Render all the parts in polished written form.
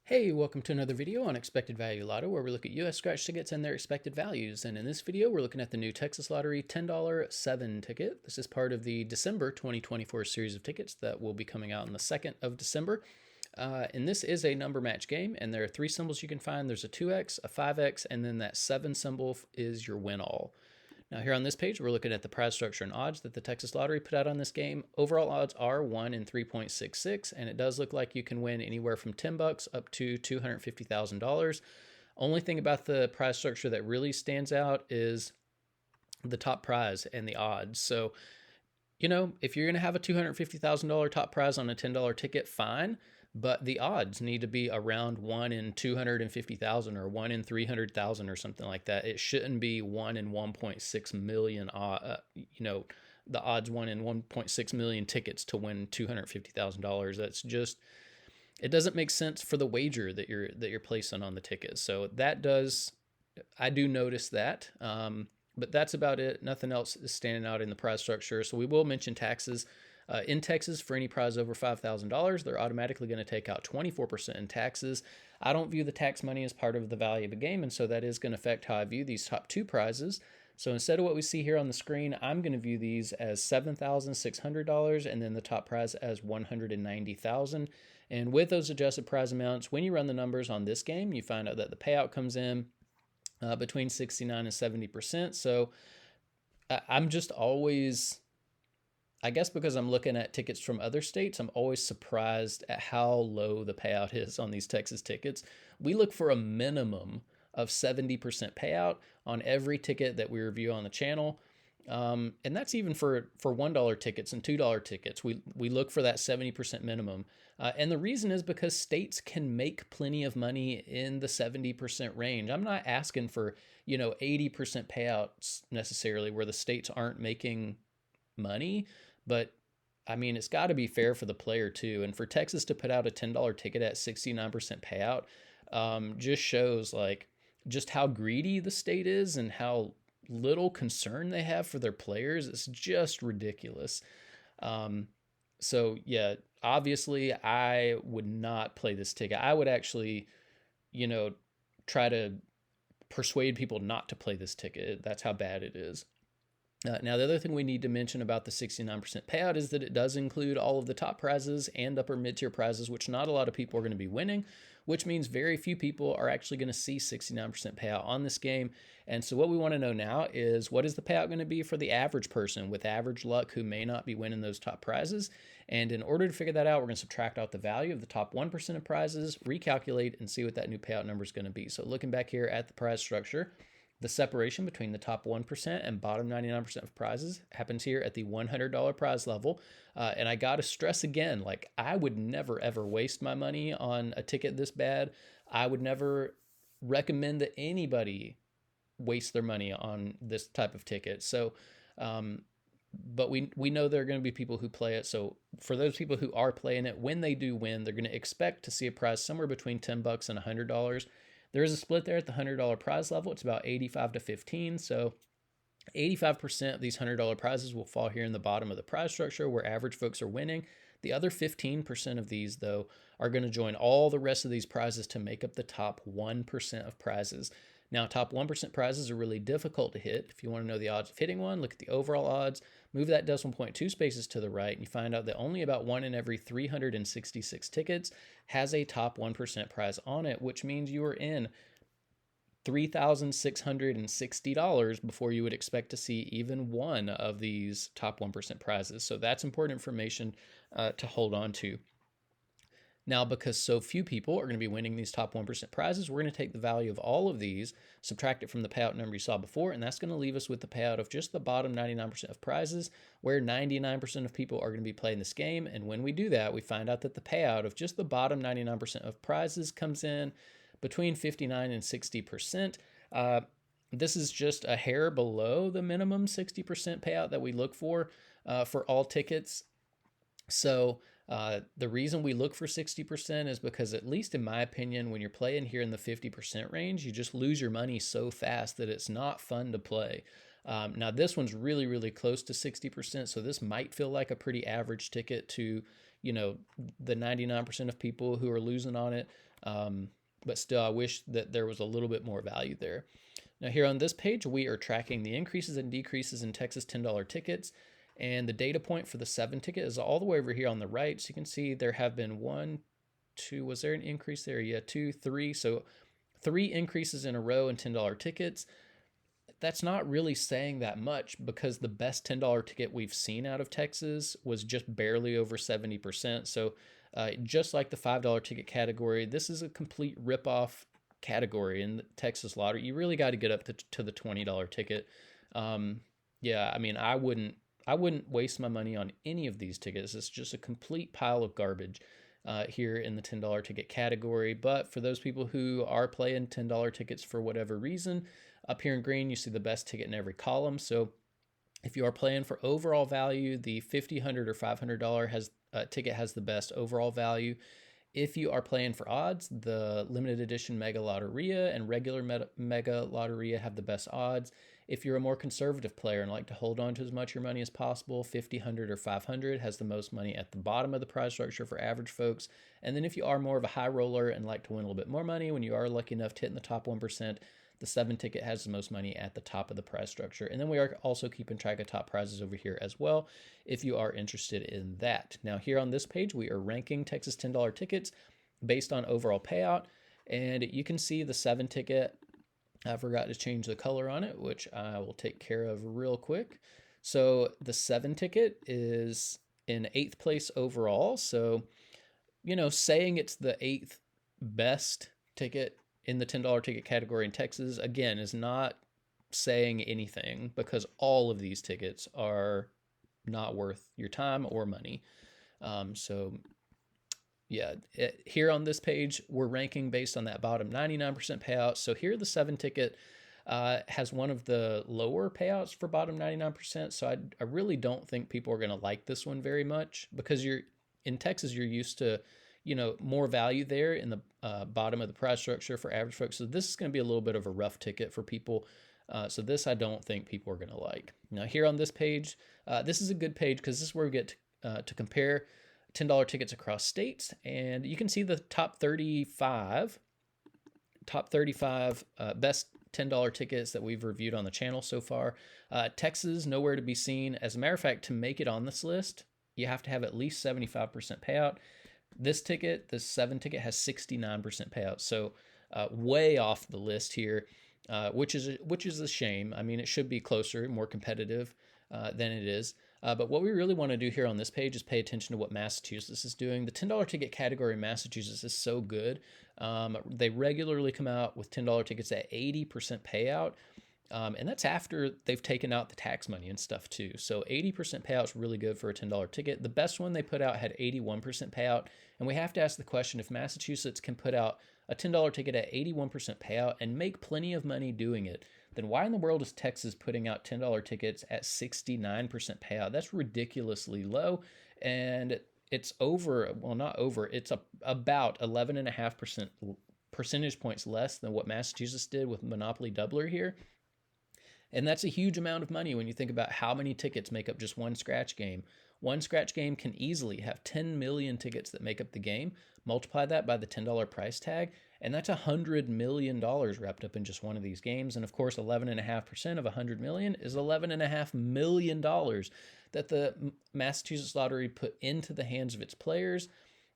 Hey, welcome to another video on Expected Value Lotto, where we look at US scratch tickets and their expected values. And in this video, we're looking at the new Texas Lottery $10 7 ticket. This is part of the December 2024 series of tickets that will be coming out on the 2nd of December. And this is a number match game, and there are three symbols you can find. There's a 2x, a 5x, and then that 7 symbol is your win all. Now here on this page, we're looking at the prize structure and odds that the Texas Lottery put out on this game. Overall odds are 1 in 3.66, and it does look like you can win anywhere from $10 up to $250,000. Only thing about the prize structure that really stands out is the top prize and the odds. So, if you're going to have a $250,000 top prize on a $10 ticket, fine. But the odds need to be around 1 in 250,000 or 1 in 300,000 or something like that. It shouldn't be 1 in 1.6 million, the odds 1 in 1.6 million tickets to win $250,000. That's just, it doesn't make sense for the wager that you're placing on the ticket. So I do notice that. But that's about it. Nothing else is standing out in the prize structure. So we will mention taxes. In Texas, for any prize over $5,000, they're automatically going to take out 24% in taxes. I don't view the tax money as part of the value of the game, and so that is going to affect how I view these top two prizes. So instead of what we see here on the screen, I'm going to view these as $7,600 and then the top prize as $190,000. And with those adjusted prize amounts, when you run the numbers on this game, you find out that the payout comes in between 69 and 70%. So I'm just always, I guess because I'm looking at tickets from other states, I'm always surprised at how low the payout is on these Texas tickets. We look for a minimum of 70% payout on every ticket that we review on the channel. And that's even for $1 tickets and $2 tickets. We look for that 70% minimum. And the reason is because states can make plenty of money in the 70% range. I'm not asking for, 80% payouts necessarily where the states aren't making money, but I mean, it's got to be fair for the player too. And for Texas to put out a $10 ticket at 69% payout just shows just how greedy the state is and how little concern they have for their players. It's just ridiculous. So yeah, obviously I would not play this ticket. I would actually, try to persuade people not to play this ticket. That's how bad it is. Now, the other thing we need to mention about the 69% payout is that it does include all of the top prizes and upper mid-tier prizes, which not a lot of people are going to be winning, which means very few people are actually going to see 69% payout on this game. And so what we want to know now is, what is the payout going to be for the average person with average luck who may not be winning those top prizes? And in order to figure that out, we're going to subtract out the value of the top 1% of prizes, recalculate, and see what that new payout number is going to be. So looking back here at the prize structure, the separation between the top 1% and bottom 99% of prizes happens here at the $100 prize level. And I got to stress again, I would never, ever waste my money on a ticket this bad. I would never recommend that anybody waste their money on this type of ticket. So, but we know there are going to be people who play it. So for those people who are playing it, when they do win, they're going to expect to see a prize somewhere between $10 and $100. There is a split there at the $100 prize level. It's about 85 to 15. So 85% of these $100 prizes will fall here in the bottom of the prize structure where average folks are winning. The other 15% of these, though, are going to join all the rest of these prizes to make up the top 1% of prizes. Now, top 1% prizes are really difficult to hit. If you want to know the odds of hitting one, look at the overall odds, move that decimal point 2 spaces to the right, and you find out that only about 1 in every 366 tickets has a top 1% prize on it, which means you are in $3,660 before you would expect to see even one of these top 1% prizes. So that's important information to hold on to. Now, because so few people are going to be winning these top 1% prizes, we're going to take the value of all of these, subtract it from the payout number you saw before, and that's going to leave us with the payout of just the bottom 99% of prizes, where 99% of people are going to be playing this game. And when we do that, we find out that the payout of just the bottom 99% of prizes comes in between 59 and 60%. This is just a hair below the minimum 60% payout that we look for all tickets. So the reason we look for 60% is because, at least in my opinion, when you're playing here in the 50% range, you just lose your money so fast that it's not fun to play. Now this one's really, really close to 60%, so this might feel like a pretty average ticket to, you know, the 99% of people who are losing on it. But still, I wish that there was a little bit more value there. Now here on this page, we are tracking the increases and decreases in Texas $10 tickets. And the data point for the 7 ticket is all the way over here on the right. So you can see there have been 1, 2, was there an increase there? Yeah, 2, 3. So 3 increases in a row in $10 tickets. That's not really saying that much because the best $10 ticket we've seen out of Texas was just barely over 70%. So just like the $5 ticket category, this is a complete ripoff category in the Texas lottery. You really got to get up to the $20 ticket. Yeah, I mean, I wouldn't waste my money on any of these tickets. It's just a complete pile of garbage here in the $10 ticket category. But for those people who are playing $10 tickets for whatever reason, up here in green, you see the best ticket in every column. So if you are playing for overall value, the $50, $100, or $500 ticket has the best overall value. If you are playing for odds, the limited edition Mega Lotteria and regular Mega Lotteria have the best odds. If you're a more conservative player and like to hold on to as much of your money as possible, 50, 100, or 500 has the most money at the bottom of the prize structure for average folks. And then if you are more of a high roller and like to win a little bit more money, when you are lucky enough to hit in the top 1%, the 7 ticket has the most money at the top of the prize structure. And then we are also keeping track of top prizes over here as well, if you are interested in that. Now here on this page, we are ranking Texas $10 tickets based on overall payout. And you can see the 7 ticket, I forgot to change the color on it, which I will take care of real quick. So the 7 ticket is in 8th place overall. So, you know, saying it's the 8th best ticket in the $10 ticket category in Texas, again, is not saying anything because all of these tickets are not worth your time or money. So yeah, here on this page, we're ranking based on that bottom 99% payout. So here the 7 ticket has one of the lower payouts for bottom 99%. So I really don't think people are going to like this one very much because in Texas, you're used to, you know, more value there in the bottom of the prize structure for average folks. So this is going to be a little bit of a rough ticket for people. So this I don't think people are going to like. Now here on this page, this is a good page because this is where we get to compare $10 tickets across states. And you can see the top 35 best $10 tickets that we've reviewed on the channel so far. Texas, nowhere to be seen. As a matter of fact, to make it on this list, you have to have at least 75% payout. This ticket, this 7 ticket, has 69% payout. So way off the list here, which is a shame. I mean, it should be closer, more competitive than it is. But what we really want to do here on this page is pay attention to what Massachusetts is doing. The $10 ticket category in Massachusetts is so good. They regularly come out with $10 tickets at 80% payout. And that's after they've taken out the tax money and stuff too. So 80% payout is really good for a $10 ticket. The best one they put out had 81% payout. And we have to ask the question, if Massachusetts can put out a $10 ticket at 81% payout and make plenty of money doing it, then why in the world is Texas putting out $10 tickets at 69% payout? That's ridiculously low. And it's it's about 11.5% percentage points less than what Massachusetts did with Monopoly Doubler here. And that's a huge amount of money when you think about how many tickets make up just one scratch game. One scratch game can easily have 10 million tickets that make up the game. Multiply that by the $10 price tag, and that's $100 million wrapped up in just one of these games. And of course, 11.5% of $100 million is $11.5 million that the Massachusetts Lottery put into the hands of its players,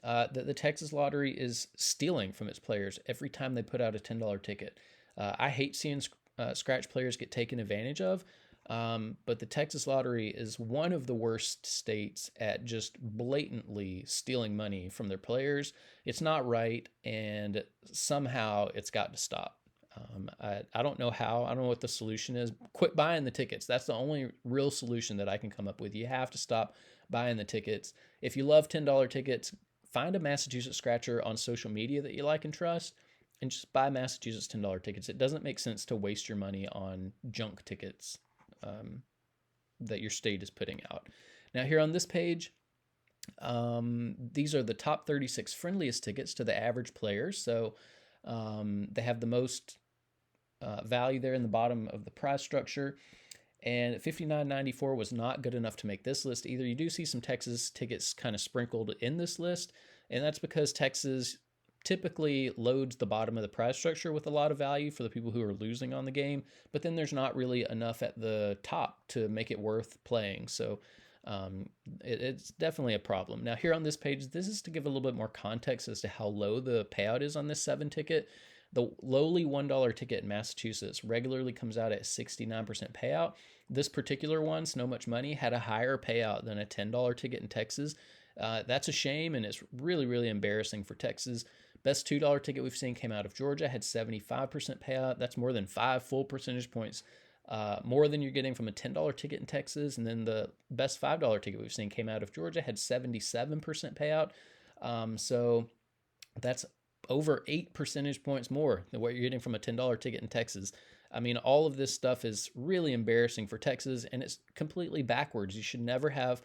that the Texas Lottery is stealing from its players every time they put out a $10 ticket. I hate seeing scratch players get taken advantage of. But the Texas Lottery is one of the worst states at just blatantly stealing money from their players. It's not right, and somehow it's got to stop. I don't know how. I don't know what the solution is. Quit buying the tickets. That's the only real solution that I can come up with. You have to stop buying the tickets. If you love $10 tickets, find a Massachusetts scratcher on social media that you like and trust, and just buy Massachusetts $10 tickets. It doesn't make sense to waste your money on junk tickets that your state is putting out. Now here on this page, these are the top 36 friendliest tickets to the average player. So they have the most value there in the bottom of the prize structure. And 59.94 was not good enough to make this list either. You do see some Texas tickets kind of sprinkled in this list, and that's because Texas typically loads the bottom of the prize structure with a lot of value for the people who are losing on the game, but then there's not really enough at the top to make it worth playing. So it's definitely a problem. Now here on this page, this is to give a little bit more context as to how low the payout is on this 7 ticket. The lowly $1 ticket in Massachusetts regularly comes out at 69% payout. This particular one, So Much Money, had a higher payout than a $10 ticket in Texas. That's a shame, and it's really, really embarrassing for Texas. Best $2 ticket we've seen came out of Georgia, had 75% payout. That's more than 5 full percentage points more than you're getting from a $10 ticket in Texas. And then the best $5 ticket we've seen came out of Georgia, had 77% payout. So that's over 8 percentage points more than what you're getting from a $10 ticket in Texas. I mean, all of this stuff is really embarrassing for Texas, and it's completely backwards. You should never have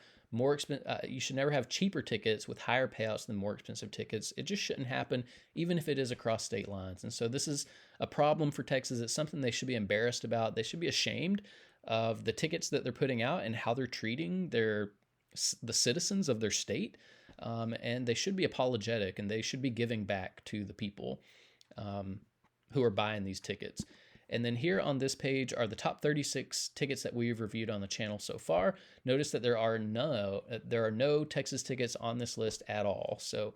you should never have cheaper tickets with higher payouts than more expensive tickets. It just shouldn't happen, even if it is across state lines. And so this is a problem for Texas. It's something they should be embarrassed about. They should be ashamed of the tickets that they're putting out and how they're treating the citizens of their state. And they should be apologetic, and they should be giving back to the people who are buying these tickets. And then here on this page are the top 36 tickets that we've reviewed on the channel so far. Notice that there are no Texas tickets on this list at all. So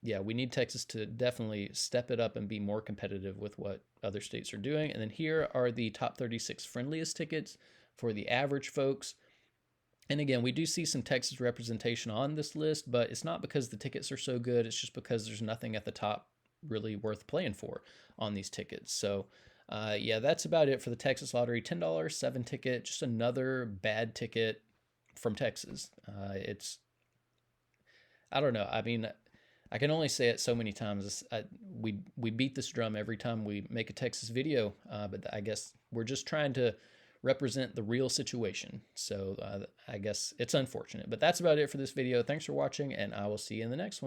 yeah, we need Texas to definitely step it up and be more competitive with what other states are doing. And then here are the top 36 friendliest tickets for the average folks. And again, we do see some Texas representation on this list, but it's not because the tickets are so good. It's just because there's nothing at the top really worth playing for on these tickets. So yeah, that's about it for the Texas Lottery. $10 7 ticket, just another bad ticket from Texas. I don't know. I mean, I can only say it so many times. We beat this drum every time we make a Texas video, but I guess we're just trying to represent the real situation. So I guess it's unfortunate, but that's about it for this video. Thanks for watching, and I will see you in the next one.